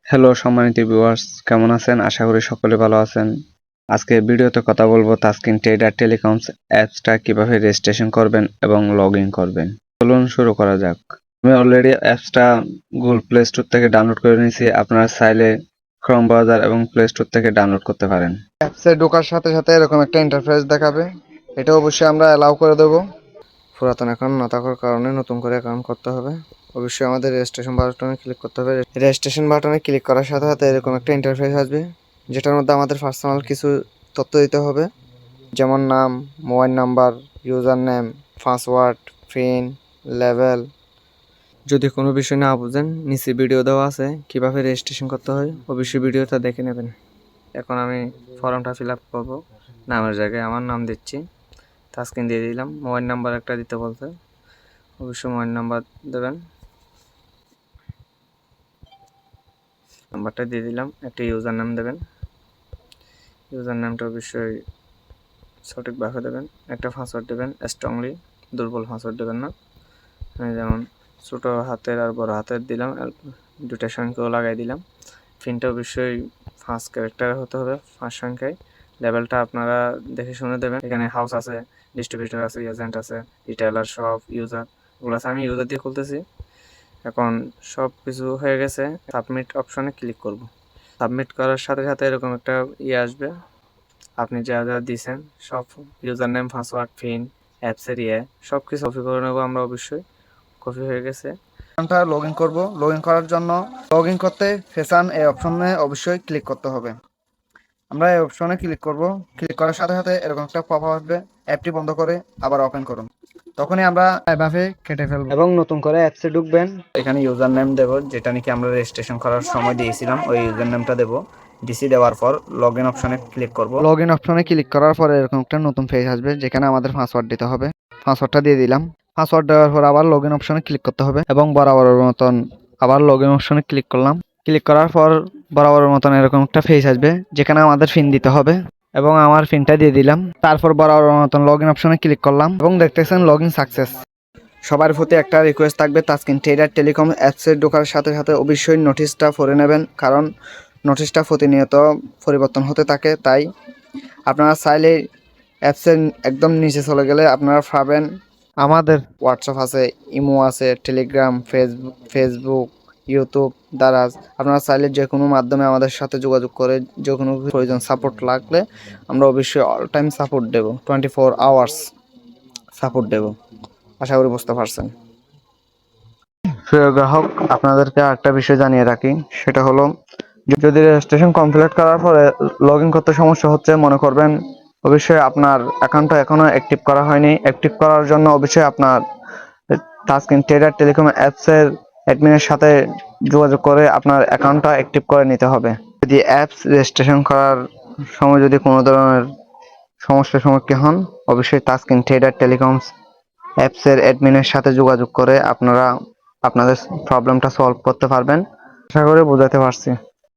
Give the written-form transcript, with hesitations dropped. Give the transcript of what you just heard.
Hello সম্মানিত viewers, কেমন আছেন? আশা করি সকলে ভালো আছেন। আজকে ভিডিওতে কথা বলবো তাসকিন ট্রেডার টেলিকমস অ্যাপসটা কিভাবে রেজিস্ট্রেশন করবেন এবং লগ ইন করবেন। চলুন শুরু করা যাক। আমি অলরেডি অ্যাপসটা গুগল প্লে স্টোর থেকে ডাউনলোড করে নিয়েছি। আপনারা চাইলে ক্রোম ব্রাউজার এবং প্লে স্টোর থেকে ডাউনলোড করতে পারেন। অ্যাপসে ঢোকার সাথে সাথে এরকম একটা ইন্টারফেস দেখাবে। এটা অবশ্যই আমরা অ্যালাউ করে দেবো। পুরাতন অ্যাকাউন্ট না থাকার কারণে নতুন করে অ্যাকাউন্ট করতে হবে। অবশ্যই আমাদের রেজিস্ট্রেশন বাটনে ক্লিক করতে হবে। রেজিস্ট্রেশন বাটনে ক্লিক করার সাথে সাথে এরকম একটা ইন্টারফেস আসবে, যেটার মধ্যে আমাদের পার্সোনাল কিছু তথ্য দিতে হবে, যেমন নাম, mobile number, user name, password, pin, level. যদি কোনো বিষয় না বুঝেন, নিচে ভিডিও দেওয়া আছে কিভাবে রেজিস্ট্রেশন করতে হয়, অবশ্যই ভিডিওটা দেখে নেবেন। এখন আমি ফর্মটা ফিল আপ করবো। নামের জায়গায় আমার নাম দিচ্ছি, তাসকিন দিয়ে দিলাম। মোবাইল নাম্বার একটা দিতে বলতে, অবশ্যই মোবাইল নাম্বার দেবেন। নাম্বারটা দিয়ে দিলাম। একটা ইউজার নাম দেবেন, ইউজার নামটা অবশ্যই সঠিকভাবে দেবেন। একটা পাসওয়ার্ড দেবেন, স্ট্রংলি, দুর্বল পাসওয়ার্ড দেবেন না। আমি যেমন ছোটো হাতের আর বড় হাতের দিলাম, দুটা সংখ্যাও লাগাই দিলাম। পিনটা অবশ্যই 5 ক্যারেক্টার হতে হবে, 5 সংখ্যায়। লেভেলটা আপনারা দেখে শুনে দেবেন। এখানে হাউস আছে, ডিস্ট্রিবিউটর আছে, এজেন্ট আছে, রিটেলার, শপ, ইউজার, ওগুলো আছে। আমি ইউজার দিয়ে খুলতেছি। এখন সব কিছু হয়ে গেছে, সাবমিট অপশনে ক্লিক করব। সাবমিট করার সাথে সাথে এরকম একটা আসবে। আপনি যা যা দিয়েছেন সব, ইউজার নেম, পাসওয়ার্ড, পিন, অ্যাপসের সব কিছু কপি করে নেবো আমরা। অবশ্যই কপি হয়ে গেছে। অ্যাকাউন্টটা লগ ইন করবো। লগ ইন করার জন্য লগ ইন করতে ফেসান এই অপশনে অবশ্যই ক্লিক করতে হবে। আমরা এই অপশনে ক্লিক করব। ক্লিক করার সাথে সাথে এরকম একটা পপ আপ আসবে, অ্যাপটি বন্ধ করে আবার ওপেন করুন। তখনই আমরা এভাবে কেটে ফেলবো এবং নতুন করে অ্যাপসে ঢুকবেন। এখানে ইউজার নেম দেবো, যেটা নাকি আমরা রেজিস্ট্রেশন করার সময় দিয়েছিলাম, ওই ইউজার নেমটা দেবো। ডিসি দেওয়ার পর লগ ইন অপশনে ক্লিক করব। লগ ইন অপশনে ক্লিক করার পরে এরকম একটা নতুন পেজ আসবে, যেখানে আমাদের পাসওয়ার্ড দিতে হবে। পাসওয়ার্ডটা দিয়ে দিলাম। পাসওয়ার্ড দেওয়ার পর আবার লগ ইন অপশনে ক্লিক করতে হবে এবং বরাবরের মতন আবার লগ ইন অপশনে ক্লিক করলাম। ক্লিক করার পর বরাবরের মতন এরকম একটা পেজ আসবে, যেখানে আমাদের পিন দিতে হবে এবং আমার পিনটা দিয়ে দিলাম। তারপর বরাবরের মতন লগ ইন অপশনে ক্লিক করলাম এবং দেখতেছেন লগ ইন সাকসেস। সবার প্রতি একটা রিকোয়েস্ট থাকবে, তাসকিন ট্রেডার টেলিকম অ্যাপসে ঢোকার সাথে সাথে অবশ্যই নোটিশটা পড়ে নেবেন, কারণ নোটিশটা প্রতিনিয়ত পরিবর্তন হতে থাকে। তাই আপনারা চাইলে অ্যাপসের একদম নিচে চলে গেলে আপনারা পাবেন আমাদের হোয়াটসঅ্যাপ আছে, ইমো আছে, টেলিগ্রাম, ফেসবুক, ইউটিউব, দারাজ। আপনারা চাইলে যে কোনো মাধ্যমে আমাদের সাথে যোগাযোগ করে যে কোনো প্রয়োজন সাপোর্ট লাগলে আমরা অবশ্যই অল টাইম সাপোর্ট দেবো, 24 আওয়ার্স সাপোর্ট দেবো। আশা করি বুঝতে পারছেন। প্রিয় গ্রাহক, আপনাদেরকে একটা বিষয় জানিয়ে রাখি, সেটা হলো যদি রেজিস্ট্রেশন কমপ্লিট করার পরে লগ ইন করতে সমস্যা হচ্ছে মনে করবেন, অবশ্যই আপনার অ্যাকাউন্টটা এখনো অ্যাক্টিভ করা হয়নি। অ্যাক্টিভ করার জন্য অবশ্যই আপনার তাসকিন ট্রেডার টেলিকম অ্যাপসের অ্যাডমিনের সাথে যোগাযোগ করে আপনার অ্যাকাউন্টটা অ্যাক্টিভ করে নিতে হবে। যদি অ্যাপস রেজিস্ট্রেশন করার সময় যদি কোনো ধরনের সমস্যার সম্মুখীন হন, অবশ্যই তাসকিন ট্রেডার টেলিকমস অ্যাপসের অ্যাডমিনের সাথে যোগাযোগ করে আপনারা আপনাদের প্রবলেমটা সলভ করতে পারবেন। আশা করি বোঝাতে পারছি।